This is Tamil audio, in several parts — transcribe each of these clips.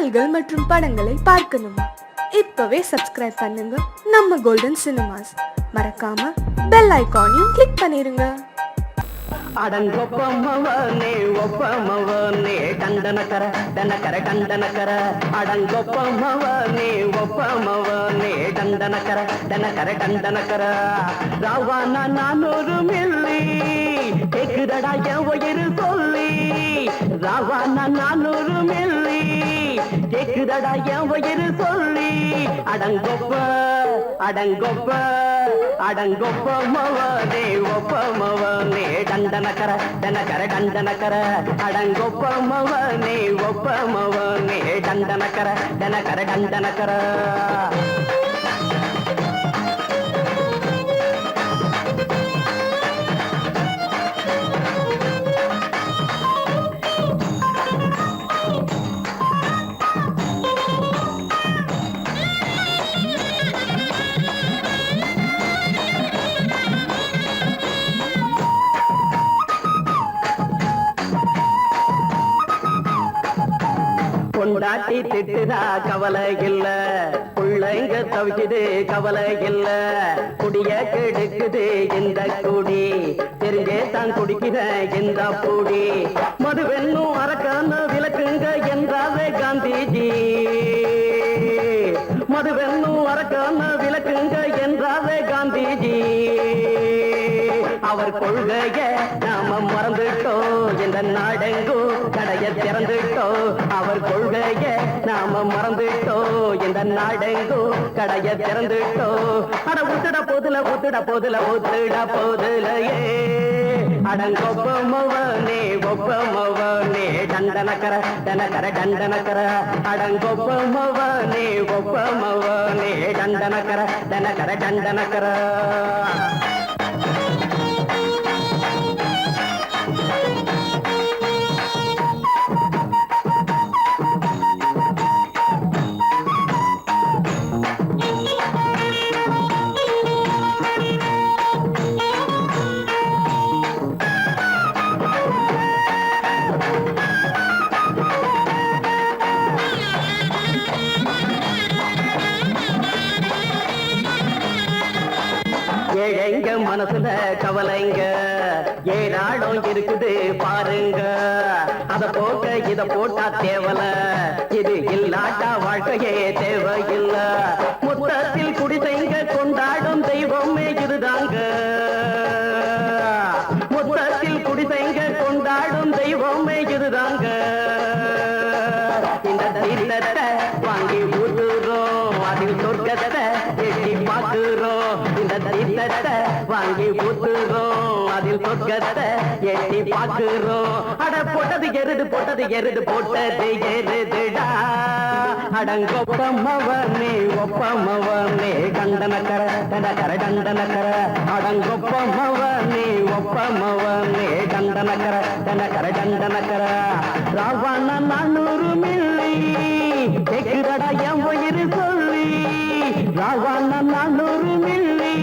பாடல்கள் மற்றும் படங்களை பார்க்கணுமா? இப்பவே சப்ஸ்கிரைப் பண்ணுங்க நம்ம கோல்டன் சினிமாஸ். மறக்காம பெல் ஐகானையும் கிளிக் பண்ணிருங்க. அடங்கொப்பமவனே ஒப்பமவனே கண்டனக்கர டனக்கர கண்டனக்கர அடங்கொப்பமவனே ஒப்பமவனே கண்டனக்கர டனக்கர கண்டனக்கர ராவான 400 மில்லி கேக்குதடா என் உயிர் சொல்லி ராவான 400 மில்லி கேக்குதடா என் உயிர் சொல்லி அடங்கொப்ப அடங்கொப்ப அடங்கொப்பமவனே ஒப்பமவனே டண்டனக்கர டனக்கர டண்டனக்கர அடங்கொப்பமவனே ஒப்பமவனே டண்டனக்கர டனக்கர டண்டனக்கர கொண்டாட்டி திட்டுதா கவலை இல்ல பிள்ளைங்க தவிக்குது கவலை இல்ல குடிய கெடுக்குது இந்த குடி தெரிஞ்சே தான் குடிக்கிற இந்த பூடி மதுவென்னும் அரக்கான விளக்குங்க என்றாவே காந்திஜி மதுவென்னும் அரக்கான விளக்குங்க என்றாவே காந்திஜி அவர் கொள்கைய நாம மறந்துட்டோம் இந்த நாடெங்கோ கடைய திறந்துட்டோம் அவர் கொள்கைய நாம மறந்துட்டோம் இந்த நாடெங்கோ கடைய திறந்துட்டோம் அட ஊத்துட போதுல ஊத்துட போதுல ஊத்துட போதுலையே அடங்கொப்பமவனே ஒப்பமவனே டண்டனக்கர டனக்கர டண்டனக்கர அடங்கொப்பமவனே ஒப்பமவனே டண்டனக்கர டனக்கர டண்டனக்கர ஏழைங்க மனசுல கவலைங்க ஏராளம் இருக்குது பாருங்க அத போக்க இத போட்டா தேவல இது இல்லாட்டா வாழ்க்கையே தேவையில்ல முத்தத்தில் குடிசைங்க கொண்டாடும் தெய்வமே இதுதாங்க முத்தத்தில் குடிசைங்க கொண்டாடும் தெய்வமே இதுதாங்க இந்த தீர்த்தத்தை வாங்கி ஊத்துறோம் அதில் சொர்க்கத்தை எட்டி பார்க்கிறோம் இந்த தீர்த்தத்தை வாங்கி ஊத்துறோம் அதில் சொர்க்கத்தை எட்டி பார்க்கிறோம் அட போட்டது எருது போட்டது எருதுடா அடங்கொப்பமவனே ஒப்பமவனே கண்டனக்கர டனக்கர டண்டனக்கர அடங்கொப்பமவனே ஒப்பமவனே கண்டனக்கர டனக்கர டண்டனக்கர ராவான 400 மில்லி கேக்குதடா என் உயிர் சொல்லி ராவான 400 மில்லி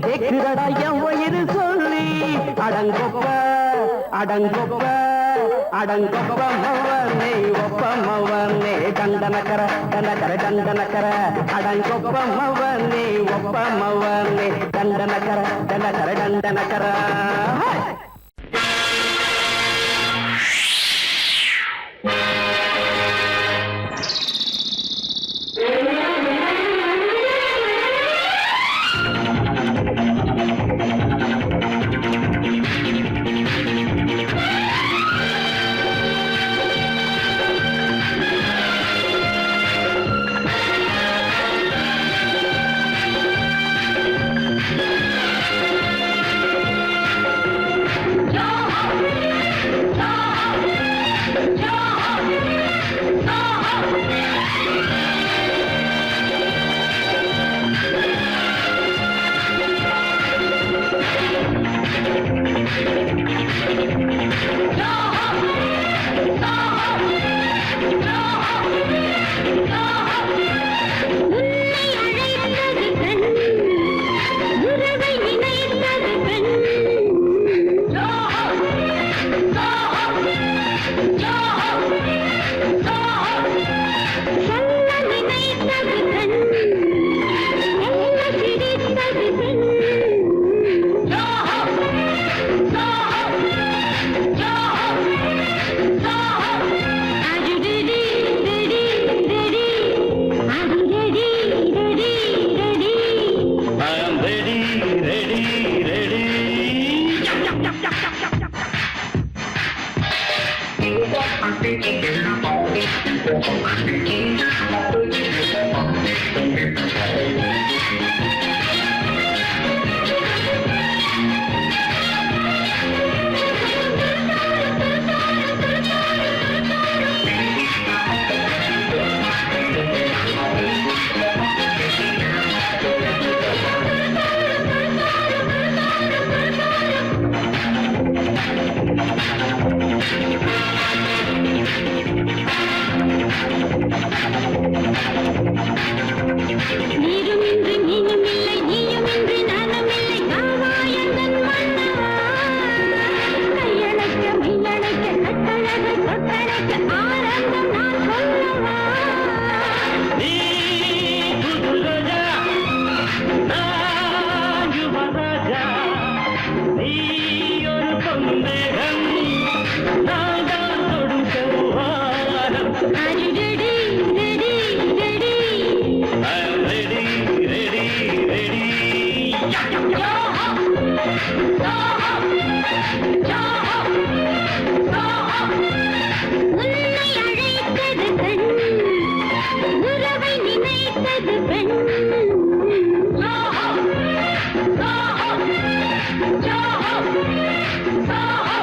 கேக்குதடா என் உயிர் சொல்லி அடங்கொப்ப அடங்கொப்ப அடங்கொப்பமவனே ஒப்பமவனே டண்டனக்கர டனக்கர டண்டனக்கர அடங்கொப்பமவனே ஒப்பமவனே டண்டனக்கர டனக்கர டண்டனக்கர நீருமின்றி நீயும் இல்லை நீயுமின்றி நானும் இல்லை காவாயந்தன் மன்னவா கையணைக்க மெய்யணைக்க கட்டழகு தொட்டணைக்க ஆரம்பம் நான் சொல்லவா நீ புது ரோஜா, நான் யுவராஜா. நீ ஒரு பொன்னேகம், நான் தான் தொடும் செவ்வானம். அடிடடி ready ready I'm ready, ready, ready. யோஹோ யோஹோ யோஹோ யோஹோ உன்னை அழைத்தது கண் உறவை நினைத்தது பெண் யோஹோ யோஹோ யோஹோ யோஹோ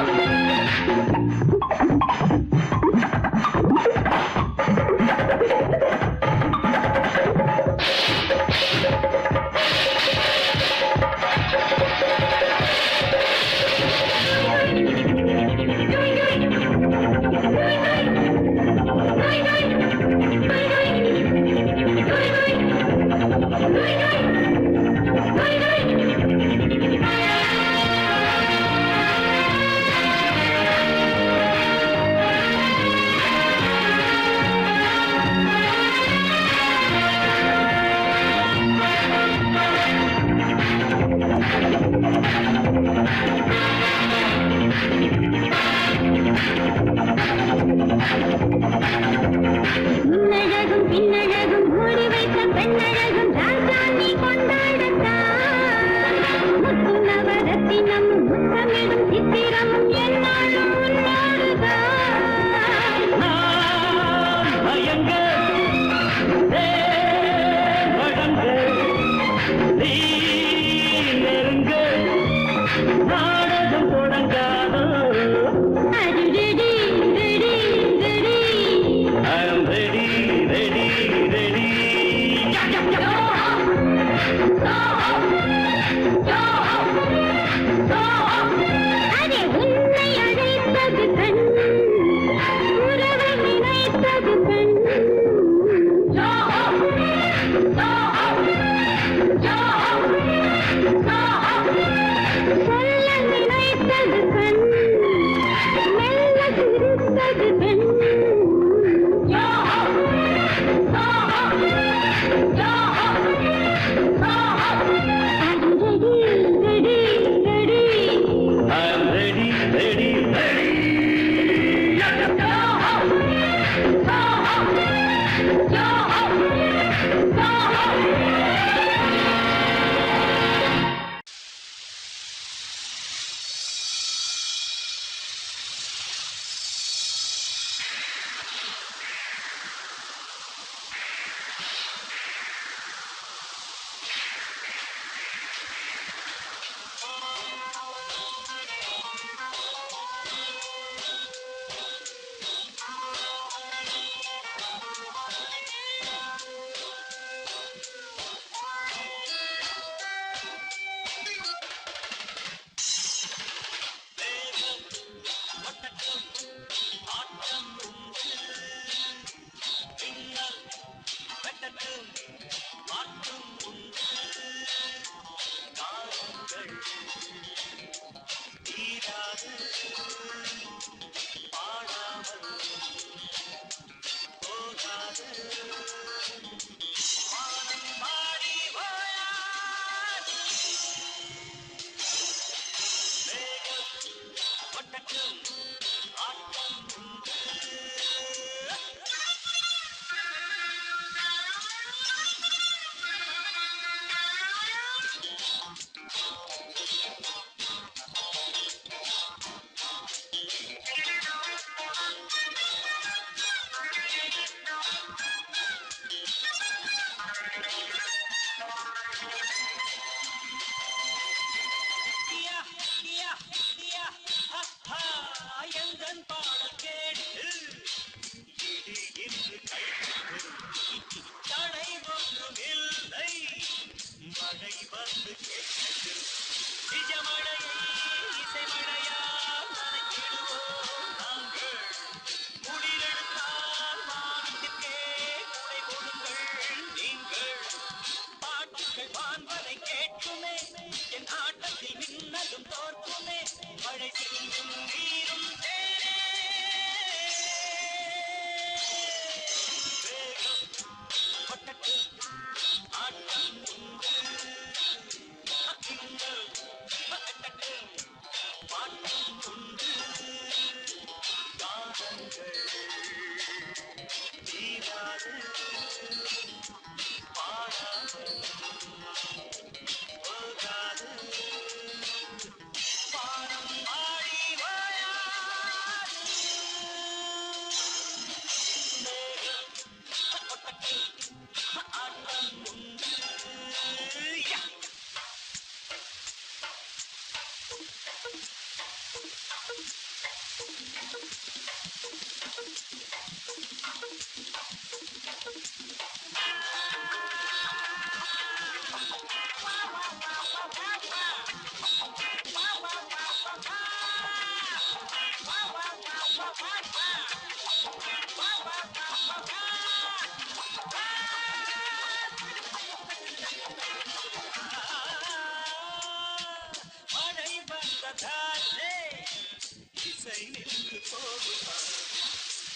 முன்னழகும் பின்னழகும் மூடி வைத்த பெண்ணழகும் ராஜாணி கொண்டாடத்தான் முத்தும் நவரத்தினமும் முத்தமிடும் சித்திரமும் என்னாலும் உன்னோடுதான் நான் மயங்க, வழங்க, நீ நெருங்க, நாடகம் தொடங்காதோ. அடிடடி ready ready I'm ready, ready, ready. யோஹோ யோஹோ யோஹோ யோஹோ அடே உன்னை அழைத்தது கண் உறவை நினைத்தது பெண் யோஹோ யோஹோ யோஹோ யோஹோ சொல்ல நினைத்தது கண் மெல்ல சிரித்தது பெண் யோஹோ யோஹோ யோஹோ யோஹோ அடிடடி ready ready I'm ready, ready, ready. யோஹோ யோஹோ யோஹோ யோஹோ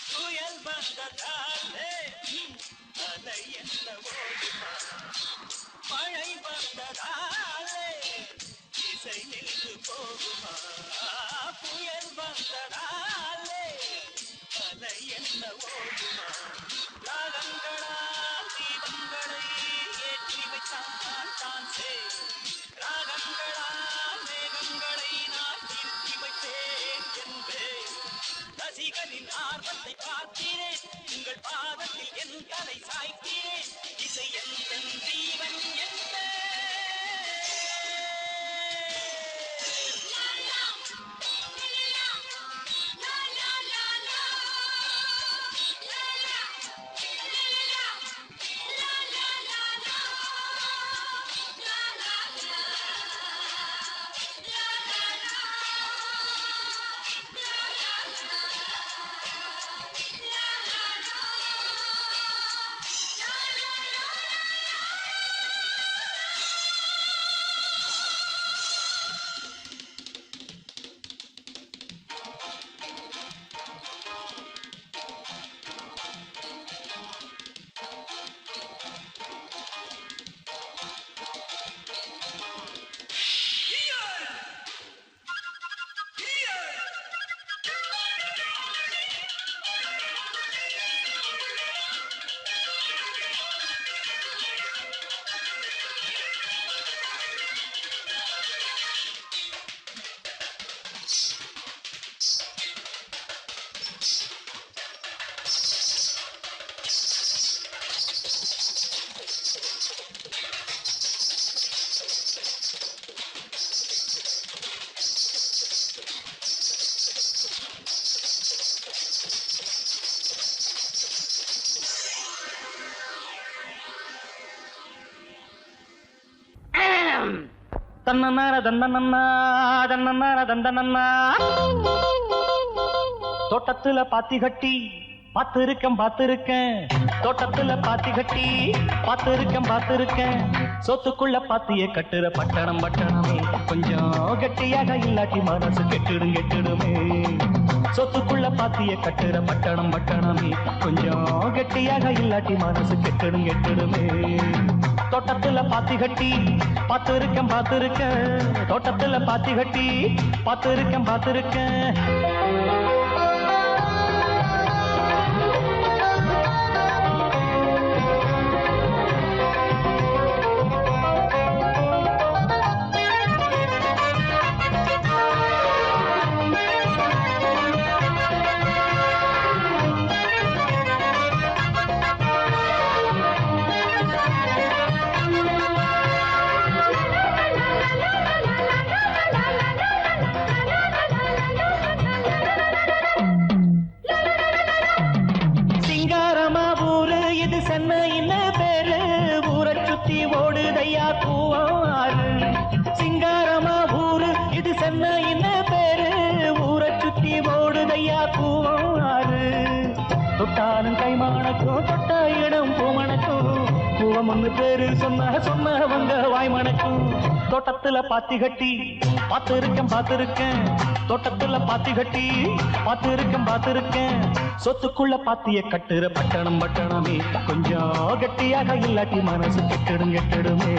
புயல் வந்ததாலே அலை என்ன ஓடுமா மழை வந்ததாலே இசை நின்று போகுமா புயல் வந்ததாலே அலை என்ன ஓடுமா ராகங்களால் தீபங்களை ஏற்றி வைத்தான் தான் ராகங்களால் மேகங்களை நான் திருத்தி வைத்தேன் என்பேன் ரசிகனின் ஆர்வத்தை பார்க்கிறேன் உங்கள் பாதத்தில் என் தலை சாய்க்கிறேன் இசை என் ஜீவன் தன்னன்னார தந்தனன்னா தன்னன்னார தந்தனன்னா தோட்டத்துல பாத்தி கட்டி பார்த்திருக்கேன் தோட்டத்துல பாத்தி கட்டி பார்த்திருக்கேன் சொத்துக்குள்ள பாத்திய கட்டுற பட்டணமே கொஞ்சம் கெட்டியாக இல்லாட்டி மனசு கெட்டுடுமே சொத்துக்குள்ள பாத்திய கட்டுற பட்டணமே கொஞ்சம் கெட்டியாக இல்லாட்டி மனசு கெட்டுடுமே தோட்டத்துல பாத்தி கட்டி பார்த்திருக்கேன் தோட்டத்துல பாத்தி கட்டி பார்த்திருக்கேன் தொட்டாலும் கைமானக்கும் தொட்ட இடம் பூமணக்கும் பூவம்னு பேரு சொன்னவங்க வாய்மணக்கும் தோட்டத்துல பாத்தி கட்டி பார்த்திருக்கேன் தோட்டத்துல பாத்தி கட்டி பார்த்திருக்கேன் சொத்துக்குள்ள பாத்திய கட்டுற பட்டணமே கொஞ்சம் கெட்டியாக இல்லாட்டி மனசு கெட்டுடுமே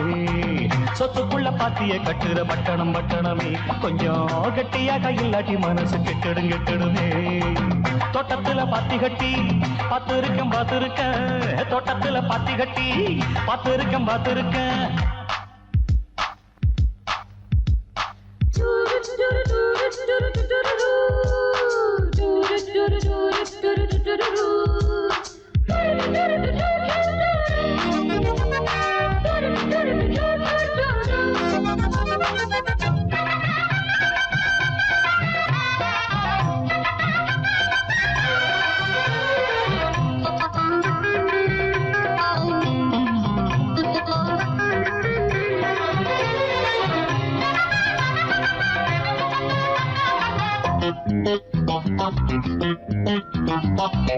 சொத்துக்குள்ள பாத்திய கட்டுற பட்டணம் பட்டணமே கொஞ்சம் கெட்டியாக இல்லாட்டி மனசு கெட்டிடும் கெட்டிடுமே தோட்டத்துல பாத்தி கட்டி பார்த்திருக்கேன் தோட்டத்துல பாத்தி கட்டி பார்த்திருக்கேன்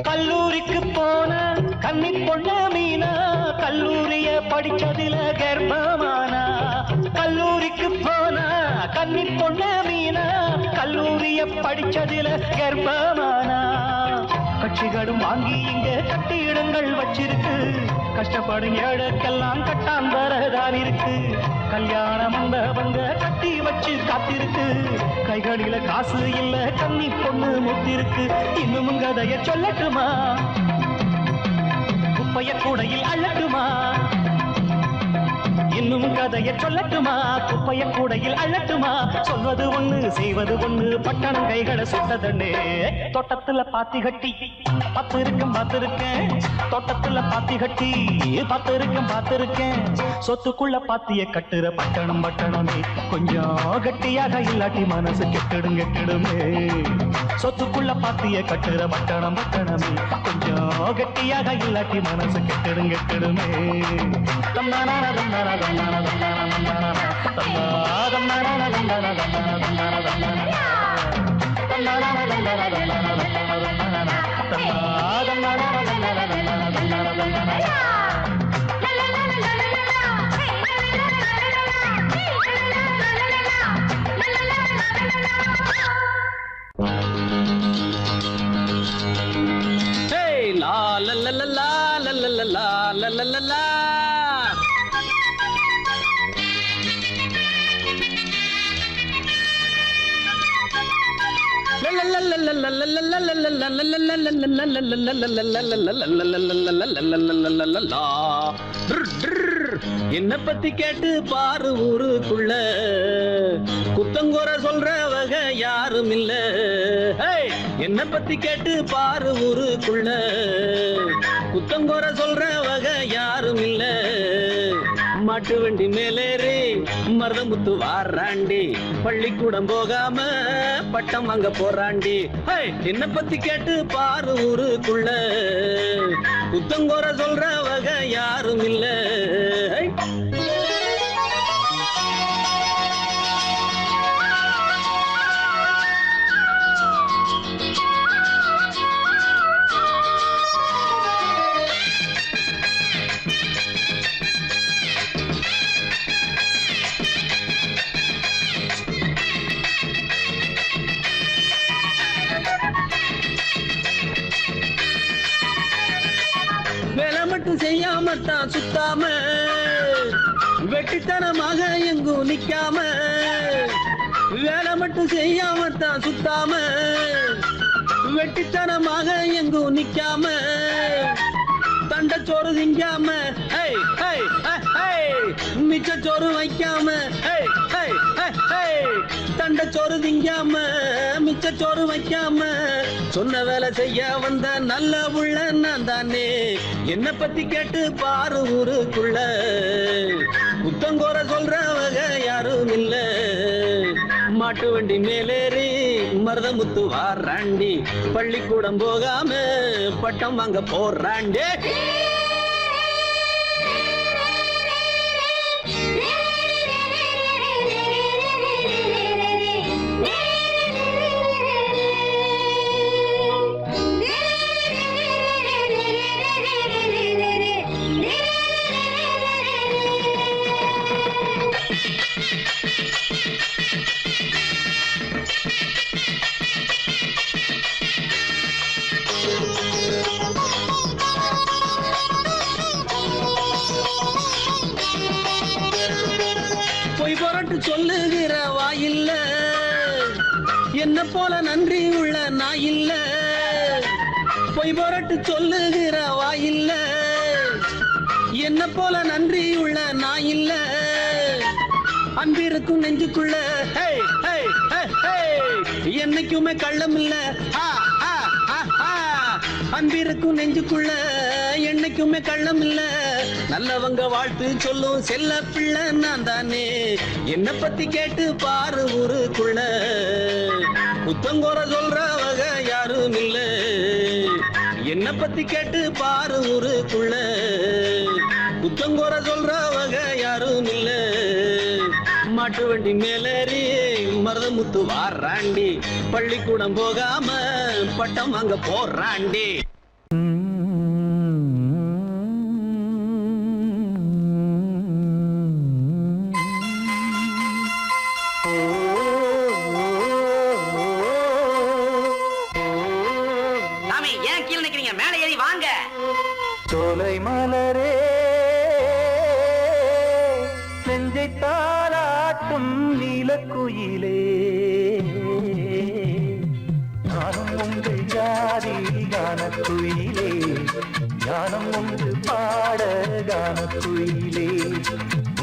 கல்லூரிக்கு போன கன்னி பொண்ண மீனா கல்லூரிய படிச்சதில கர்ப்பமானா கல்லூரிக்கு போன கன்னி பொண்ண மீனா கல்லூரிய படிச்சதில கர்ப்பமானா கட்சிகளும் வாங்கி இங்க கட்டிடங்கள் வச்சிருக்கு கஷ்டப்படும் ஏழைக்கெல்லாம் கட்டாந்தரதான் இருக்கு கல்யாண மண்டபங்க கட்டி வச்சு காத்திருக்கு கைகளில காசு இல்ல கன்னி பொண்ணு முத்திருக்கு இன்னும் கதைய சொல்லட்டுமா குப்பைய கூடையில் அள்ளட்டுமா இன்னும் கதைய சொல்லட்டுமா குப்பைய கூடையில் அள்ளட்டுமா சொல்வது ஒண்ணு செய்வது ஒண்ணு பட்டணம் கைகளை சுட்டதண்ணே தோட்டத்துல பாத்தி கட்டி பார்த்திருக்கேன் தோட்டத்துல பாத்தி கட்டி பார்த்திருக்கேன் சொத்துக்குள்ள பாத்திய கட்டுற பட்டணம் பட்டணமே கொஞ்சம் கட்டியாக இல்லாட்டி மனசு கெட்டிடுமே சொத்துக்குள்ள பாத்திய கட்டுற பட்டணம் பட்டணமே கொஞ்சம் கட்டியாக இல்லாட்டி மனசு கெட்டிடுமே Hey, la la la la la la la la la la la la. என்ன பத்தி கேட்டு பாரு ஊருக்குள்ள குத்தங்குற சொல்றவக யாரும் இல்ல என்ன பத்தி கேட்டு பாரு ஊருக்குள்ள குத்தங்குற சொல்றவக யாரும் இல்ல மாட்டு வண்டி மேலேறி மருதமுத்து வாராண்டி பள்ளிக்கூடம் போகாம பட்டம் வாங்க போறாண்டி என்ன பத்தி கேட்டு பாரு ஊருக்குள்ள குத்தங்கோர சொல்றவக யாரும் இல்ல வேலை மட்டும் செய்யாமத்தான் சுத்தாம வெட்டித்தனமாக எங்கும் நிக்காம வேலை மட்டும் செய்யாமத்தான் சுத்தாம வெட்டித்தனமாக எங்கும் நிக்காம தண்டச்சோறு திங்காம மிச்சச்சோறு வைக்காம தண்டச்சோறு திங்காம மிச்சச்சோறு வைக்காம சொன்ன வேலை செய்ய வந்த நல்ல உள்ள நான் தானே என்ன பத்தி கேட்டு பாரு ஊருக்குள்ள குத்தங்கோர சொல்றவக யாரும் இல்ல மாட்டு வண்டி மேலேறி மருதமுத்து வாராண்டி பள்ளிக்கூடம் போகாம பட்டம் வாங்க போறாண்டி புரட்டு சொல்லுகிற வாயில்ல என்ன போல நன்றி உள்ள நாயில்ல பொய் புரட்டு சொல்லுகிற வாயில்ல என்ன போல நன்றி உள்ள நாயில்ல அன்பிருக்கும் நெஞ்சுக்குள்ள என்னைக்குமே கள்ளம் இல்ல அன்பிருக்கும் நெஞ்சுக்குள்ள என்னைக்குமே கள்ளம் இல்ல நல்லவங்க வாழ்த்து சொல்லும் செல்ல பிள்ளை நான் தானே என்ன பத்தி கேட்டு பாரு ஊருக்குள்ள புத்தங்கோர சொல்றவங்க யாரும் இல்ல என்ன பத்தி கேட்டு பாரு ஊருக்குள்ள புத்தங்கோர சொல்றவங்க யாரும் இல்ல மாட்டு வண்டி மேலேறி மருதமுத்து வாராண்டி பள்ளிக்கூடம் போகாம பட்டம் வாங்க போறாண்டி சாமி ஏன் கீழே நிக்கிறீங்க? மேலே ஏறி வாங்க. சோலை மலரே நெஞ்சை தாளாட்டும் நீலக்குயிலே நானும் உங்கள் ஜாதி கானக்குயிலே ஞானம் ஒன்று பாட கானக்குயிலே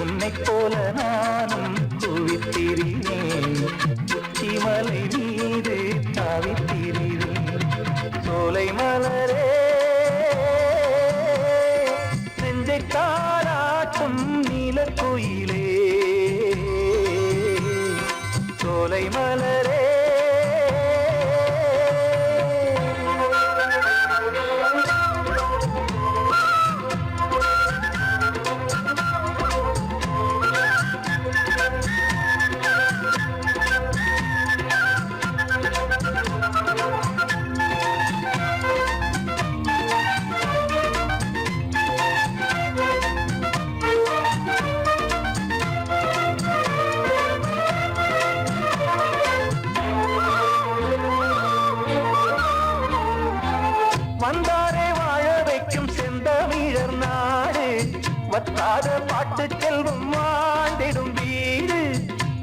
உன்னை போல நானும் குவித்திரினேன் உச்சிமலை மீது தாவித்திரினேன் சோலை மலரே நெஞ்சை தாளாட்டும் நீலக்குயிலே சோலை மலரே வந்தாரே வாழ வைக்கும் செந்தமிழர் நாடு வத்தாத பாட்டு செல்வம் வாழ்ந்திடும் வீடு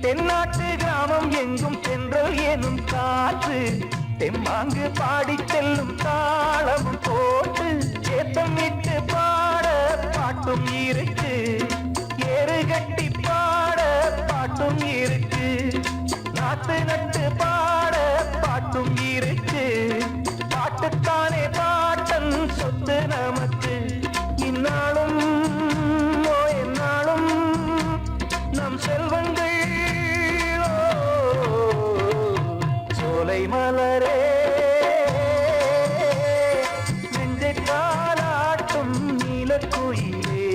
தென்னாட்டு கிராமம் எங்கும் சென்றல் எனும் காற்று தெம்மாங்கு பாடி செல்லும் தாளம் போட்டு ஏத்தமிட்டு பாட பாட்டும் இருக்கு ஏறு கட்டி பாட பாட்டும் இருக்கு நாட்டு நட்டு பாட பாட்டும் இருக்கு பாட்டுத்தானே பாட்டன் சொத்து நமக்கு இந்நாளும் எந்நாளும் நம் செல்வங்கள் சோலை மலரே நெஞ்சை தாளாட்டும் நீலக்குயிலே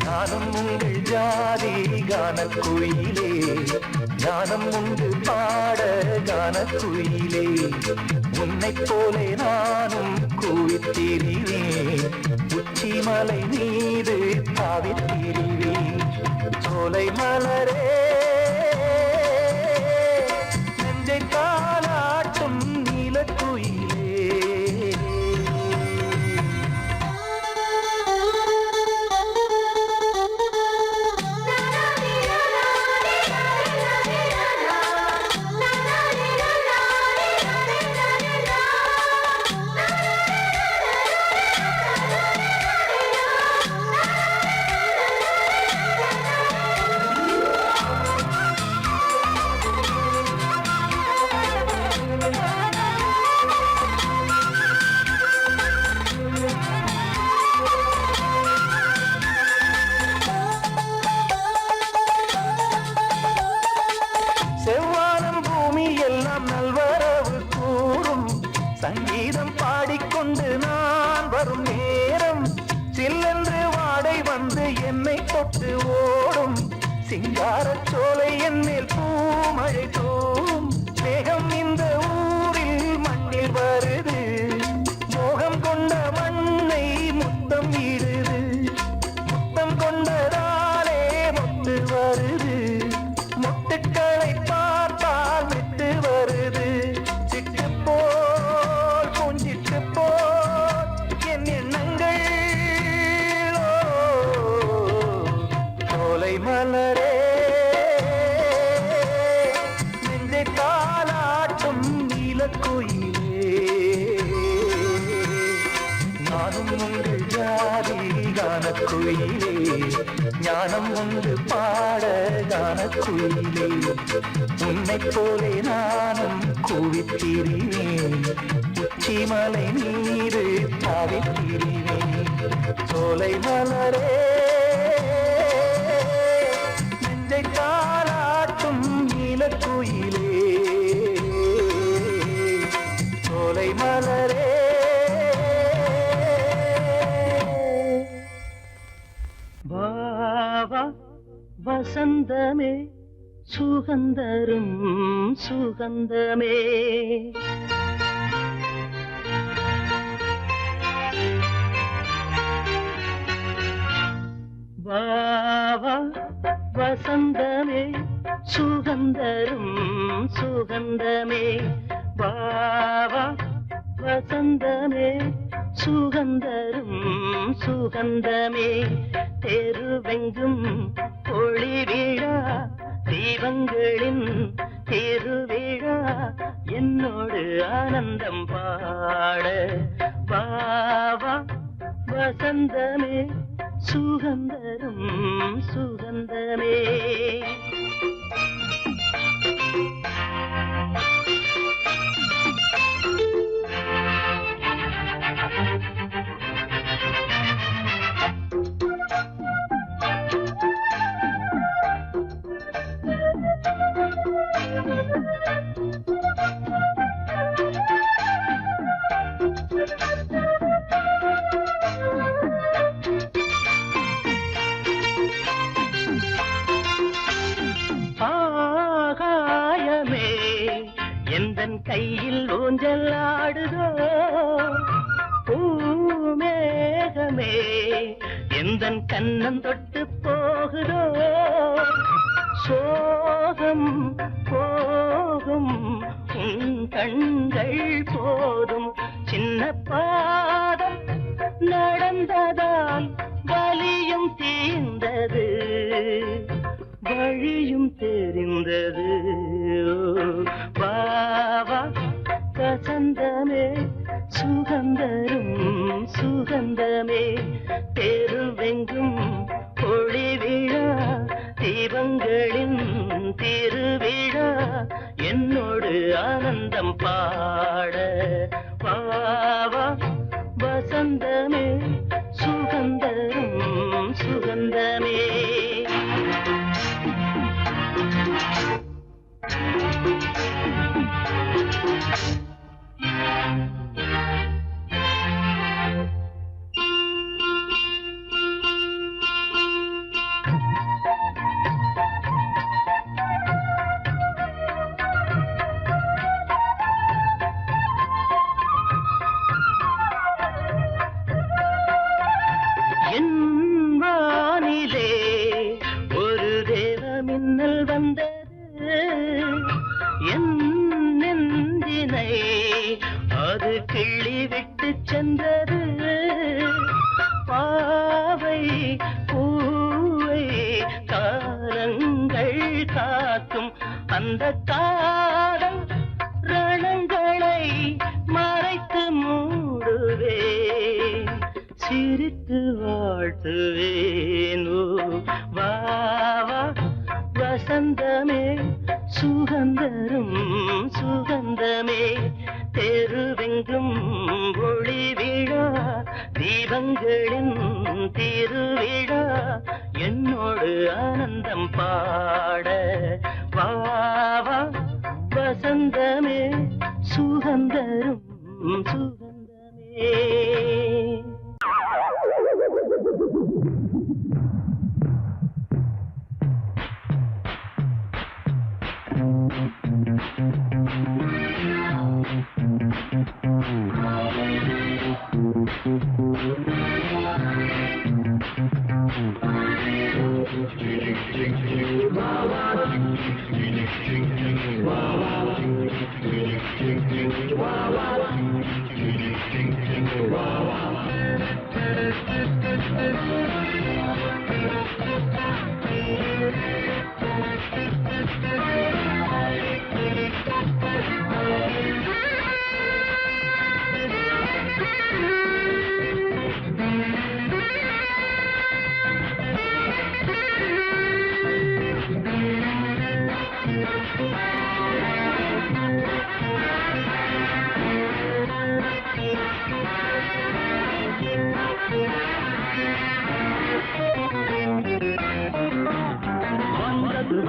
நானும் உங்கள் ஜாதி கானக்குயிலே ஞானம் உண்டு பாட கானக்குயிலே உன்னை போலே நானும் கூவித்திரிவேன் உச்சிமலை மீது தாவித்திரிவேன் சோலை மலரே நெஞ்சை தாளாட்டும் நீலக்குயிலே செவ்வானம் பூமி எல்லாம் நல்வரவு கூறும் சங்கீதம் பாடிக்கொண்டு நான் வரும் நேரம் சில்லென்று வாடை வந்து என்னை தொட்டு ஓடும் சிங்காரச் சோலை என் மேல் பூமழை தூவும் மேகம் இந்த ஊரில் மண்ணில் வருது மோகம் கொண்ட மண்ணை முத்தம் இடுது முத்தம் கொண்டதாலே முத்து வருது முட்டுக்களை பார்த்தால் விட்டு வருது சிட்டு போல் பூஞ்சிட்டு போல் என் எண்ணங்கள் சோலை நானும் உண்டு ஜாதி கான குயிலே ஞானம் உண்டு பாட கான குயிலே உன்னை போலே நானும் கூவித்திரிவேன் உச்சிமலை நீரு தாவித்திரிவேன் சோலை மலரே நெஞ்சை தாளாட்டும் நீலக்குயிலே சோலை மலரே வாவா வசந்தமே சுகந்தரும் சுகந்தமே வாவா வசந்தமே சுகந்தரும் சுகந்தமே வாவா வசந்தமே சுகந்தரும் சுகந்தமே தெருவெங்கும் ஒளி விழா தீபங்களின் திருவிழா என்னோடு ஆனந்தம் பாட வாவா வசந்தமே சுகந்தரும் சுகந்தமே ஆகாயமே எந்தன் கையில் ஊஞ்சலாடுதோ பூமேகமே எந்தன் கண்ணம் தொட்டு போகுதோ சோகம் போகும் உன் கண்கள் போதும் சின்ன பாதம் நடந்ததால் வலியும் தீர்ந்தது வழியும் தெரிந்தது வாவா வசந்தமே சுகந்தரும் சுகந்தமே தெருவெங்கும் ஒளி விழா தீபங்களின் திருவிழா என்னோடு ஆனந்தம் பாட வாவா வசந்தமே சுகந்தரும் சுகந்தமே என் வானிலே ஒரு தேவ மின்னல் வந்தது என் நெஞ்சினை அது கிள்ளி விட்டு சென்றது பாவை பூவை காலங்கள் காக்கும் அந்த காலம் ரணங்களை மறைத்து மூடுவேன் சிரித்து வாழ்த்துவேனோ வாவா வசந்தமே சுகந்தரும் சுகந்தமே தெருவெங்கும் ஒளி விழா தீபங்களின் திருவிழா என்னோடு ஆனந்தம் பாட வாவா வசந்தமே சுகந்தரும் சுகந்தமே Wow.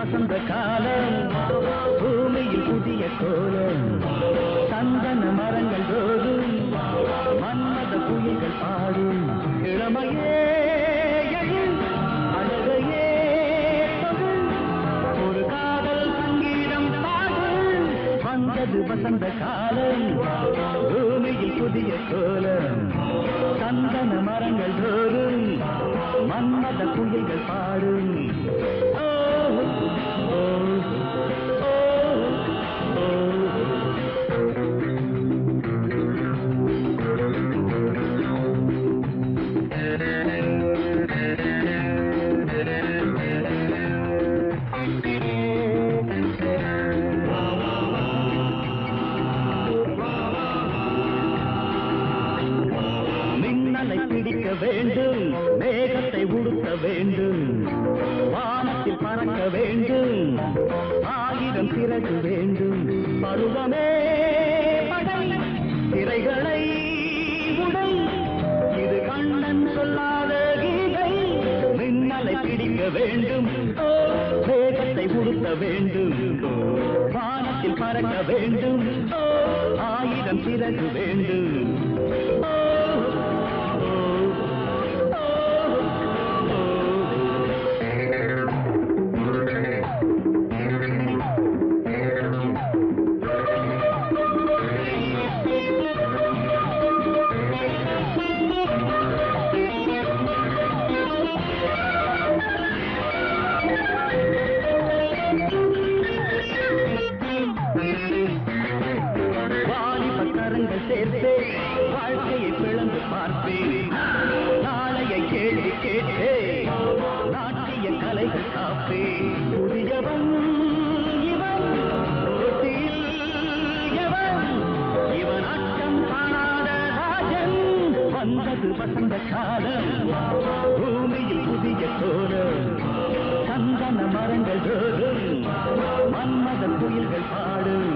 வசந்த காலம் பூமியில் புதிய கோலம் சந்தன மரங்கள் தோறும் மன்மத புயல்கள் பாடும் இளமையே எழு, அழகையே தொடு, ஒரு காதல் சங்கீதம் பாடு. வந்தது வசந்த காலம் பூமியில் புதிய கோலம் சந்தன மரங்கள் தோறும் மன்மத புயல்கள் பாடும். மின்னலை பிடிக்க வேண்டும், மேகத்தை உடுத்த வேண்டும், வானத்தில் பறக்க வேண்டும், ஆயிரம் சிறகு வேண்டும். பருவமே படை, திரைகளை உடை, இது கண்ணன் சொல்லாத கீதை. மின்னலை பிடிக்க வேண்டும், மேகத்தை உடுத்த வேண்டும், வானத்தில் பறக்க வேண்டும், ஆயிரம் சிறகு வேண்டும். சேர்த்தே வாழ்க்கையை பிளந்து பார்ப்பேன், நாளைய கேள்வி கேட்டே நாட்டிய கலைகள் காப்பேன். புதியவன் இவன், போட்டியில் எவன், இவன் அச்சம் காணாத ராஜன். வந்தது வசந்த காலம் பூமியில் புதிய கோலம் சந்தன மரங்கள் தோறும் மன்மத புயல்கள் பாடும்.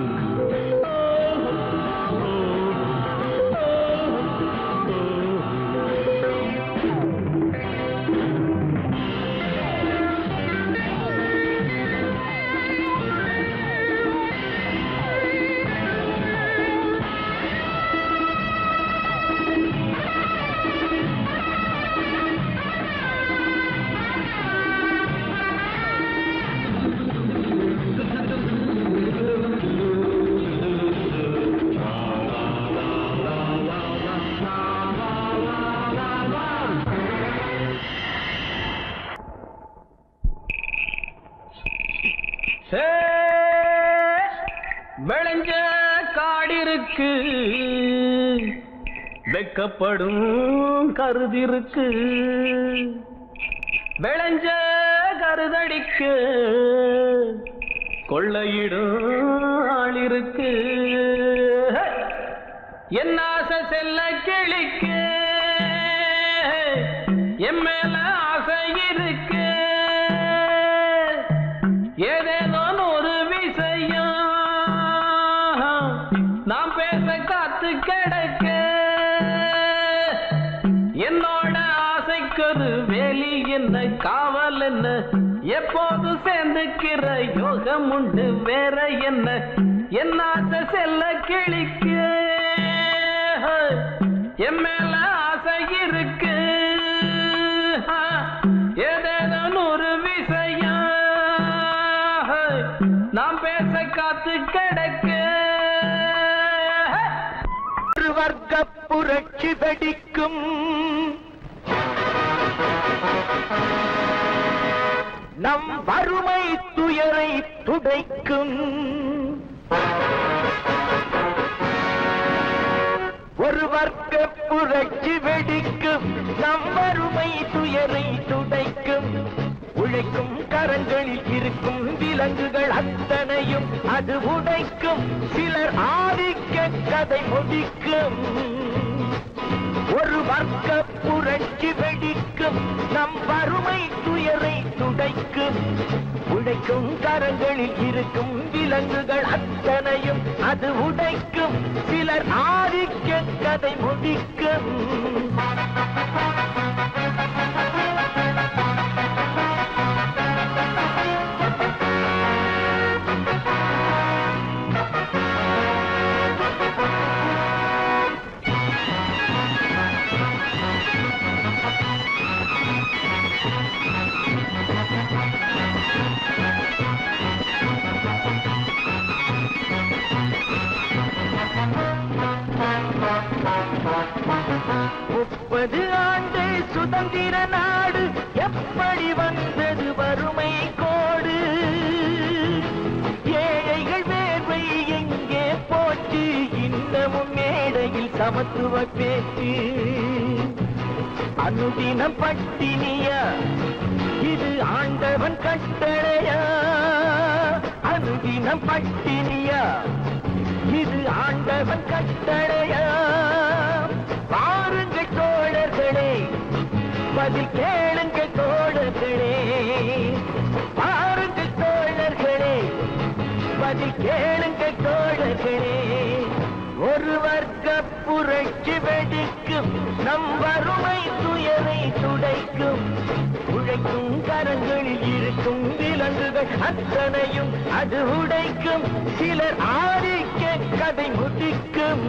விளைஞ்ச காடிருக்கு, வெக்கப்படும் கருதிருக்கு, விளைஞ்ச கருதடிக்கு கொள்ளையிடும் ஆளிருக்கு. என் ஆசை செல்ல கிளிக்கு என் மேல ஆசை இருக்கு. ஏதேதோ ஒரு விஷயம் நாம் பேச காத்து கிடக்க. என்னோட ஆசைக்கொரு வேலி என்ன, காவல் என்ன, எப்போது சேர்ந்துக்கிற யோகம் உண்டு வேற என்ன. என் ஆசை செல்ல கிளிக்கு என் மேல ஆசை இருக்கு. ஏதேதோ ஒரு விஷயம் நாம் பேச காத்து கிடக்க. ஒரு வர்க்க புரட்சி வெடிக்கும், நம் வறுமை துயரை துடைக்கும். ஒரு வர்க்க புரட்சி வெடிக்கும், நம் வறுமை துயரை துடைக்கும். உழைக்கும் கரங்களில் இருக்கும் விலங்குகள் அத்தனையும் அது உடைக்கும். சிலர் ஆதிக்க கதை முடிக்கும். ஒரு வர்க்க புரட்சி வெடிக்கும், நம் வறுமை துயரை துடைக்கும். உழைக்கும் கரங்களில் இருக்கும் விலங்குகள் அத்தனையும் அது உடைக்கும். சிலர் ஆதிக்க கதை முடிக்கும். 30 ஆண்டு சுதந்திர நாடு எப்படி வந்தது வறுமை கோடு? ஏழைகள் வேர்வை எங்கே போச்சு? இன்னமும் மேடையில் சமத்துவ பேச்சு. அனுதினம் பட்டினியா? இது ஆண்டவன் கட்டளையா? அனுதினம் பட்டினியா? இது ஆண்டவன் கட்டளையா? பாருங்கள் தோழர்களே, பதில் கேளுங்கள் தோழர்களே. பாருங்கள் தோழர்களே, பதில் கேளுங்கள் தோழர்களே. ஒரு வர்க்க புரட்சி வெடிக்கும், நம் வறுமை துயரை துடைக்கும். உழைக்கும் கரங்களில் இருக்கும் விலங்குகள் அத்தனையும் அது உடைக்கும். சிலர் ஆதிக்க கதை முடிக்கும்.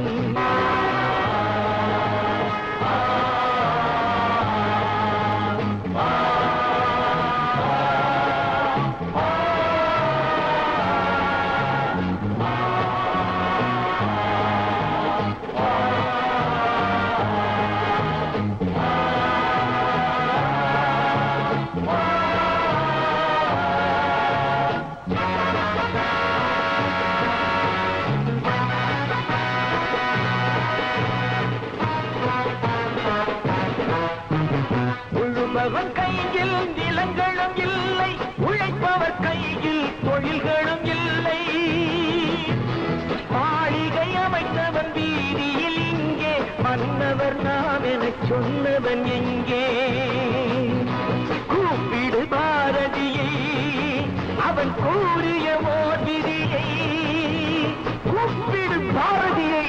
உழுபவன் கையில் நிலங்களும் இல்லை, உழைப்பவர் கையில் தொழில்களும் இல்லை. மாளிகை அமைத்தவன் வீதியில் இங்கே, மன்னவர் நாம் எனச் சொன்னவன் எங்கே? கூப்பிடு பாரதியை, அவன் கூறிய ஓர் விதியை. கூப்பிடு பாரதியை.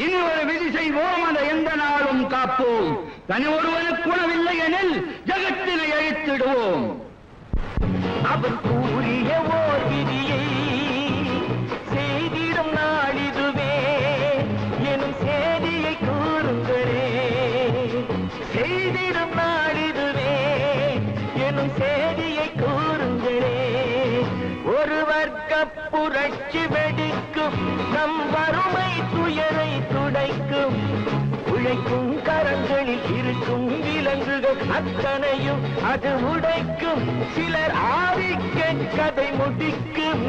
இனி ஒரு விதி செய்வோம், அதை எந்த நாளும் காப்போம். தனி ஒருவனுக்கு உணவில்லை எனில் ஜகத்தினை அழித்திடுவோம். அவன் கூறிய ஓர் விதியை செய்திடும் நாளிதுவே எனும் செய்தியை கூறுங்களே. செய்திடும் நாளிதுவே எனும் செய்தியை கூறுங்களே. ஒரு வர்க்க புரட்சி வெடிக்கும், நம் வறுமை துயரை துடைக்கும். உழைக்கும் கரங்களில் இருக்கும் விலங்குகள் அத்தனையும் அது உடைக்கும். சிலர் ஆதிக்க கதை முடிக்கும்.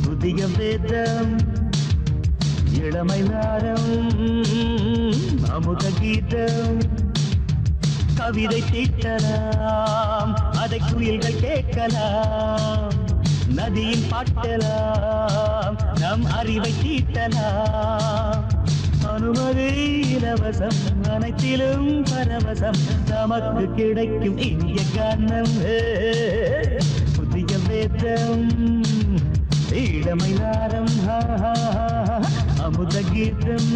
புதிய வேதம், இளமை நாரம், அமுத கீதம். கவிதை தீட்டலாம், அதை குயில்கள் கேட்கலாம். நதியின் பாட்டலாம், நம் அறிவை தீட்டலாம். அனுமதி இலவசம், அனைத்திலும் பரவசம். நமக்கு கிடைக்கும் இந்திய கானம். புதிய வேதம், இளமை நாரம், அமுத கீதம்.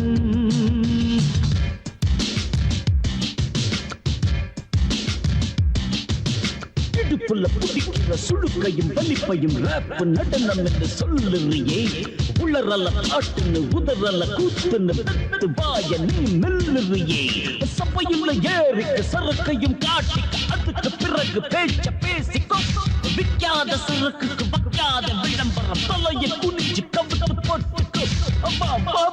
இடுப்புள்ள புடிக்கிற சுழுக்கையும் வலிப்பையும் ரேப்பு நடனம் என்று சொல்லுறியே. உளரல பாட்டுன்னு உதறல கூத்துன்னு பெத்து வாய நீ மெல்லுறியே. சபையுள்ள ஏறிக்கு சரக்கையும் காட்டிக்க, அதுக்கு பிறகு பேச்ச பேசிக்கோ. விற்காத சரக்குக்கு வைக்காத விளம்பரம், தலையை குனிஞ்சு கவிட்டு போட்டுக்கோ.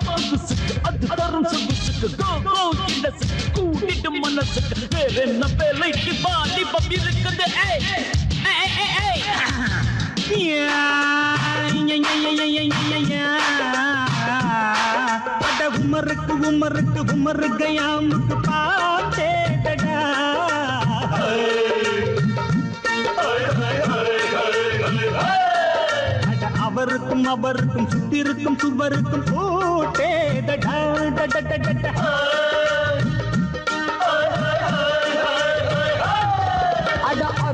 பகுசுக்கு அது தரும் சொகுசுக்கு, கோ கோ இலசுக்கு கூட்டிட்டு மனசுக்கு. வேற என்ன வேலைக்கு வாலிபம் இருக்குது? அட உமருக்கு உமருக்கு உமருக்கு யாமுக்கு பாட்டேடா. அவருக்கும் அவருக்கும் சுத்திருக்கும் சுவருக்கும் போட்டேடா.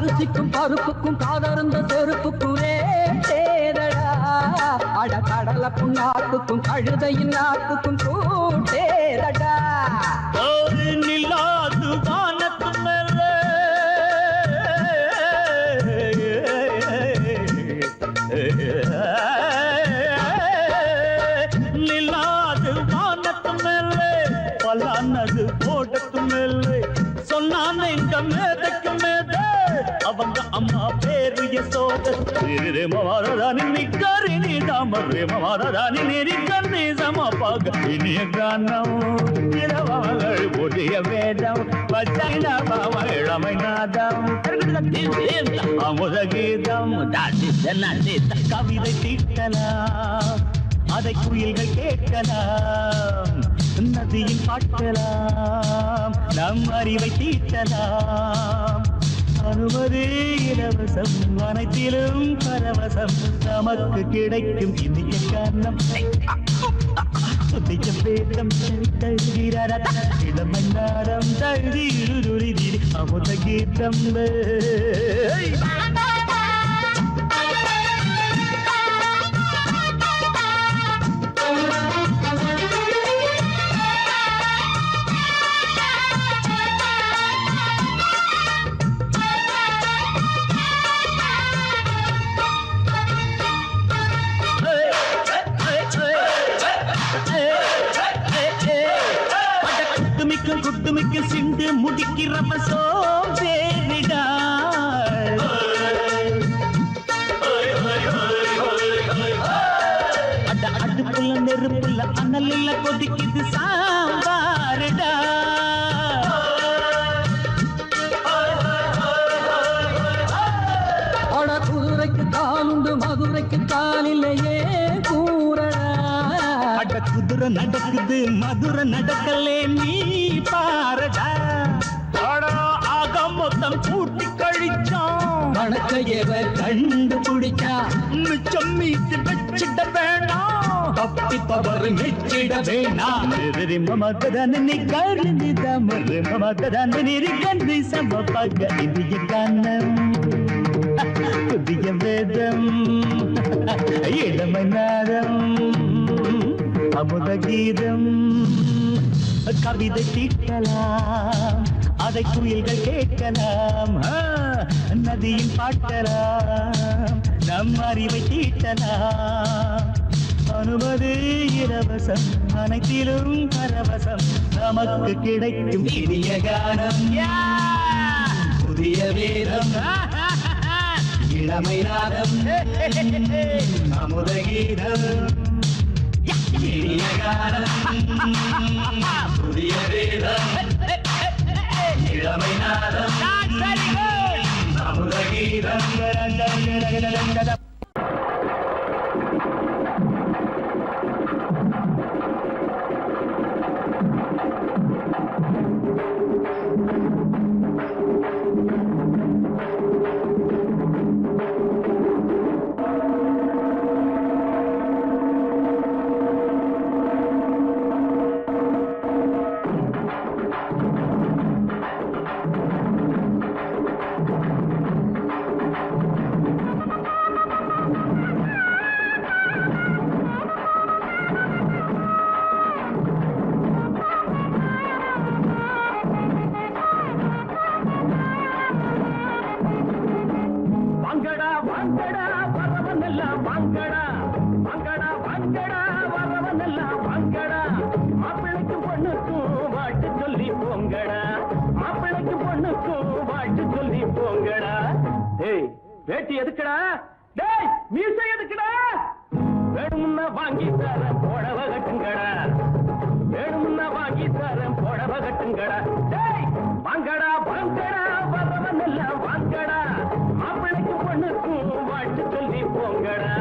அரிசிக்கும் பருப்புக்கும் காதருந்த செருப்புக்கும் ரேடா அட கடலை புண்ணாத்துக்கும் கழுதையின் நாத்துக்கும் கூட்டேரடா நில்லாது வானத்து மேலே நில்லாது வானத்து மேலே பலானது போடத்து மேலே சொன்னான் எங்க மேதைக்கு மேதை அவங்க அம்மா பேரு யசோத மாதாராணி நிக்கரிணி தாமரே மாதாராணி நெறிக்கண்ணி சமப்பாக இனிய கானம் இரவாங்கள் புதிய வேதம் பச்சைழமை நாதம் அமுத கீதம் கவிதை தீட்டலாம் அதை குயில்கள் கேட்கலாம் நதியில் பாட்டலாம் நம் அறிவை தீட்டலாம் அனுமதி இலவசம் அனைத்திலும் பரவசம் நமக்கு கிடைக்கும் இனிய காரணம் புதிய வேதம் இளமன்னாரம் தழுதி அமுத கீதம் குட்டுமிக்க சிந்து முடிக்கிறப்ப சோம்பேறிடா அடுப்புல நெருப்புல அனலில் கொதிக்குது சாம்பாருடா அட குதிரைக்கு காலுண்டு மதுரைக்கு காலில்லையே கூறடா அட குதிரை நடக்குது மதுரை நடக்கலே நீ பாரடா ஆக மொத்தம் கூட்டி கழிச்சான் கணக்கையவ கண்டுபிடிச்சா மிச்சம் மீட்டு வச்சிட வேணாம் தப்பி தவறு மெச்சிட வேணாம் மமதனி கருணி தமரு மமதனி கந்தி சமபக இந்திய கானம் புதிய வேதம் இளமை நாதம் அமுத கீதம் கவிதை தீட்டலாம் அதை குயில்கள் கேட்கலாம் நதியில் பாட்டலாம் நம் அறிவை தீட்டலாம் அனுமதி இலவசம் அனைத்திலும் பரவசம் நமக்கு கிடைக்கும் இனிய கானம் புதிய வேதம் இளமை நாதம் அமுத கீதம் இனிய கானம் புதிய வேதம் இளமை நாதம் அமுத கீதம் வேட்டி எதுக்குடா டேய் மீசை எதுக்குடா வேணும்னா வாங்கி தரேன் புடவ கட்டுங்கடா வேணும்னா வாங்கி தரேன் புடவ கட்டுங்கடா டேய் வாங்கடா வாங்கடா வரவன் எல்லாம் வாங்கடா மாப்பிள்ளைக்கு பொண்ணுக்கும் வாழ்த்து சொல்லி போங்கடா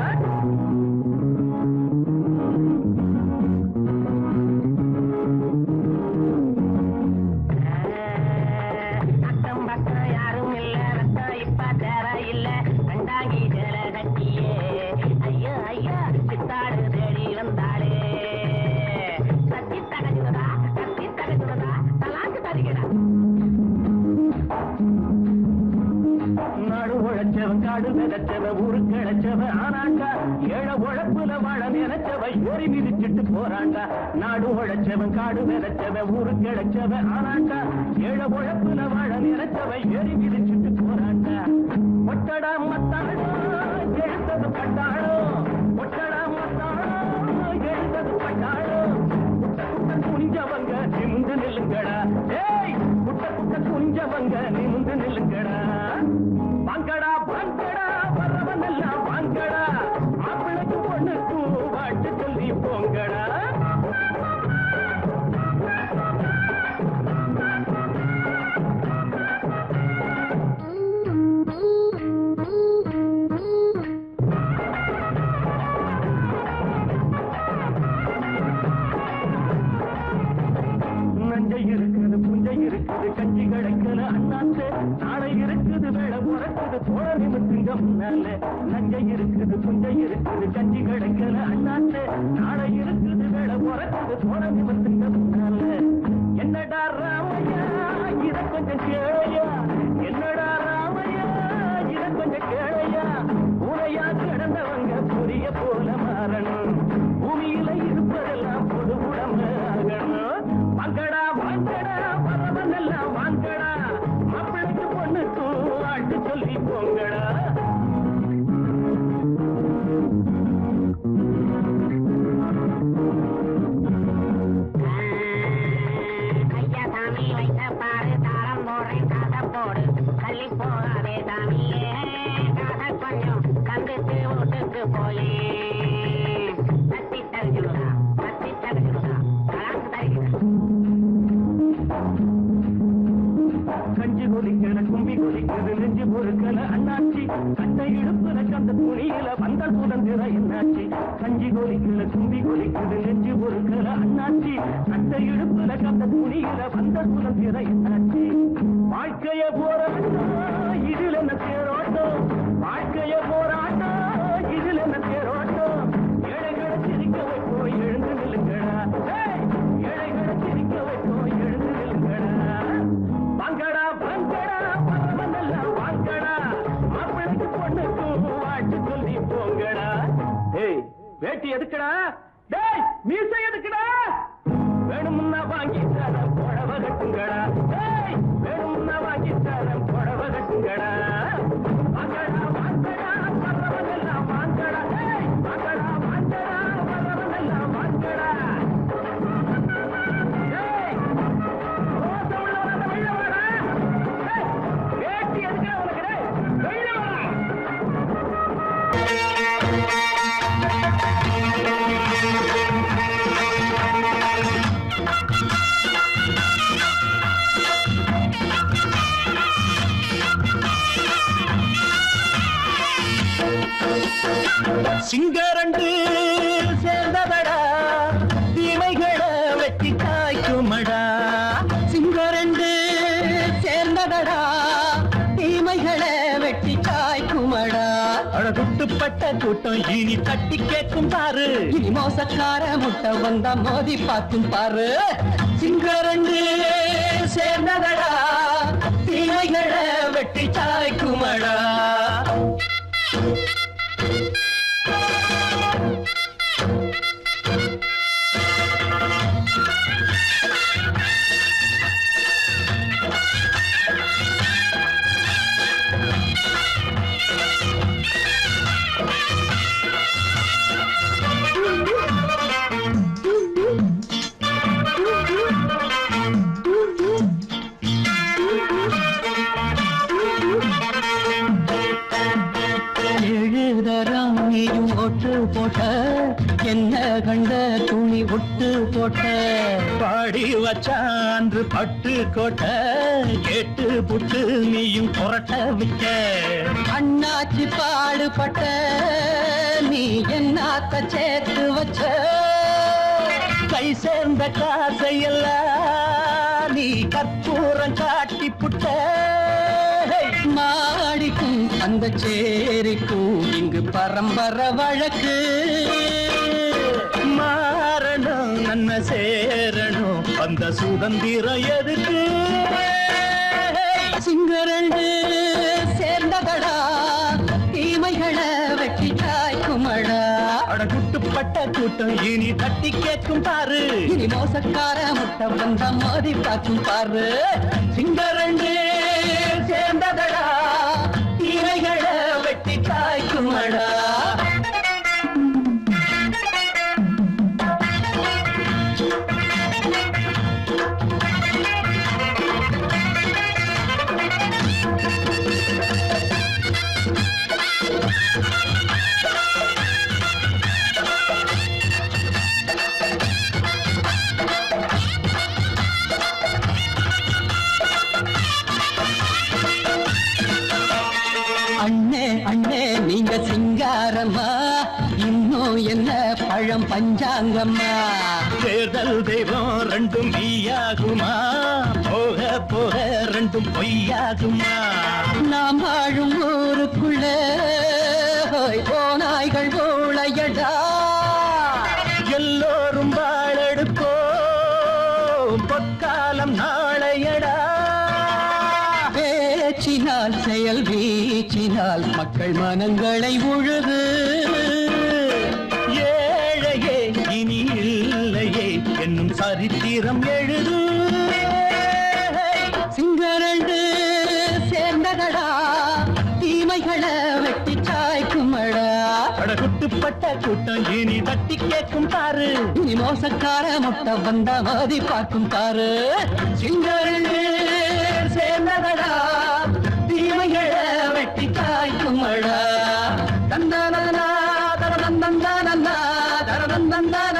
அக்கம் பக்கம் யாரும் இல்ல ரத்தம் இப்ப தேர இல்ல கண்டாங்கி ஜல கட்டியே ஐயோ ஐயோ சித்தாடு தேடி வந்தாளே கத்தி தகஜுதா தலாக்கு தருகிறா உழைச்சவன் காடு விதைச்சவன் ஊரு கிழச்சவன் ஆனாண்டா ஏழை உழைப்புல வாழ நினைச்சவன் ஏறி மிதிச்சிட்டு போறாண்டா நாடு உழைச்சவன் காடு விதைச்சவன் ஊரு கிழச்சவன் ஆனாண்டா ஏழை உழைப்புல வாழ நினைச்சவன் ஏறி மிதிச்சிட்டு போறாண்டா ஒட்டடா மத்தாடோ எழுத்தது பட்டாளோ ஒட்டடா மத்தாடோ எழுத்தது பட்டாளோ குஞ்சவங்க நிமிந்து நில்லுங்கடா ஏய் குட்ட குட்ட குஞ்சவங்க நிமிந்து நில்லுங்கடா வாங்கடா வாங்கடா வரவன் எல்லாம் வாங்கடா மாப்பிளைக்கு பொண்ணுக்கு வாட்டு சொல்லி போங்கடா நஞ்சை இருக்குது புஞ்சை இருக்குது கஞ்சி கிடைக்கல அண்ணாத்து நாளை இருக்குது வேலை உறக்குது போட நிமித்துங்க முன்னால நஞ்சை இருக்குது புஞ்சை இருக்குது கஞ்சி கிடைக்கல அண்ணாத்து நாளை இருக்குது வேலை உறக்குது போட நிமித்துங்க முன்னால என்னடா ராமையா இத கொஞ்சம் கேளையா என்னடா ராமையா இத கொஞ்சம் கேளையா உனையா கிடந்தவங்க புரிய போல மாறணும் பூமியில இருப்பதெல்லாம் பொது உடம்பு ஆகணும் வாங்கடா வாங்கடா வரவன் எல்லாம் வாங்கடா மாப்பிளைக்கு பொண்ணுக்கு ஆட்டு சொல்லி போங்கடா ஐயா சாமி வைத்த பாரு தாரம் போடுறேன் காசை போடு தள்ளி போகாதே சாமியே காசை கொஞ்சம் கந்துட்டு வீட்டுக்கு போயே தத்தி தருகிறா தராங்க தருகிறா கஞ்சி கொதிக்கல கும்பி கொதிக்குது நெஞ்சு பொறுக்கல அண்ணாச்சி கட்டை இழுப்புல கந்த துணியில வந்தல் சுதந்திர என்னாச்சி கஞ்சி கொதிக்கல கும்பி கொதிக்குது நெஞ்சு பொறுக்கல அண்ணாச்சி கட்டை இழுப்புல கந்த துணியில வந்தல் சுதந்திர என்னாச்சி வாழ்க்கைய போராட்டம் இதில் என்ன தேரோட்டம் வாழ்க்கைய போராட்டம் இதில் என்ன தேரோட்டம் ஏழைகளை சிரிக்க வைப்போம் எழுந்து நில்லுங்கடா ஏழைகளை சிரிக்க வைப்போம் எழுந்து நில்லுங்கடா வாங்கடா வாங்கடா பரவனெல்லாம் வாங்கடா மாப்பிளைக்கு பொண்ணுக்கு வாட்டு சொல்லி போங்கடா ஏய் வேட்டி எதுக்குடா டேய் மீசை எதுக்குடா வேணும்னா வாங்கி தரேன் புடவ கட்டுங்கடா ஏய் வேணும்னா வாங்கி தரேன் புடவ கட்டுங்கடா வாங்கடா வாங்கடா பரவனெல்லாம் வாங்கடா ஏய் வாங்கடா வாங்கடா பரவனெல்லாம் வாங்கடா ஏய் ரோசம் உள்ளவன வெளில வாடா ஏய் வேட்டி எதுக்குடா உனக்கு டேய் வெளில வாடா சிங்கரண்டு சேர்ந்ததடா தீமைகளை வெட்டி காய்க்குமடா சிங்கரண்டு சேர்ந்ததடா தீமைகளை வெட்டி காய்க்குமடா அழகுட்டுப்பட்ட கூட்டம் இனி தட்டி கேட்கும் பாரு இனி மோசக்கார முட்டை வந்தா மோதி பார்க்கும் பாரு சிங்கரண்டு சேர்ந்ததடா தீமைகளை வெட்டி காய்க்குமடா எழுதராணியும் ஒட்டு போட்ட என்ன கண்ட துணி ஒட்டு போட்ட பாடி வச்சான்று பட்டு கோட்ட கேட்டு புட்டு நீயும் புரட்ட விட்ட அண்ணாச்சி பாடுபட்ட நீ என்னாத்த சேர்த்து வச்ச கை சேர்ந்த காசையெல்லாம் நீ கற்பூரம் காட்டி புட்ட மாடிக்கும் அந்த சேரிக்கும் இங்கு பரம்பரை வழக்கு மாறணும் நன்மை சேரணும் அந்த சுதந்திரம் எதுக்கு சிங்கரண்டு சேர்ந்ததடா கூட்டம் இனி தட்டி கேட்கும் பாரு. இனி மோசக்கார முட்டை வந்த மோதி பார்க்கும் பாரு. சிங்கரண்டு சேர்ந்ததடா, இவைகளை வெட்டி காய்க்குமடா. அண்ணே அண்ணே நீங்க சிங்காரம்மா, இன்னும் என்ன பழம் பஞ்சாங்கம்மா. தேர்தல் தெய்வம் ரெண்டும் மெய்யாகுமா, போக போக ரெண்டும் பொய்யாகுமா. நாம் வாழும் ஊருக்குள்ள ஓநாய்கள் ஊழையடா. எல்லோரும் வாழெடுப்போ, பொற்காலம் நாளையடா. பேச்சினால் செயல் வீச்சினால் மக்கள் மனங்களை உழுது. ஏழையே இனி இல்லையே என்னும் சரித்திரம் எழுது. சிங்கரண்டு சேர்ந்ததடா, தீமைகளை வெட்டி சாய்க்குமடா. படகுட்டுப்பட்ட கூட்டம் இனி தட்டி கேட்கும் பாரு. இனி மோசக்கார முட்டை வந்த மோதி பார்க்கும் பாரு. சிங்கரண்டு சேர்ந்ததடா, தீமைகளை வெட்டி காய்க்குமடா. தந்தனா தரதந்தந்தனா தரதந்தந்தனா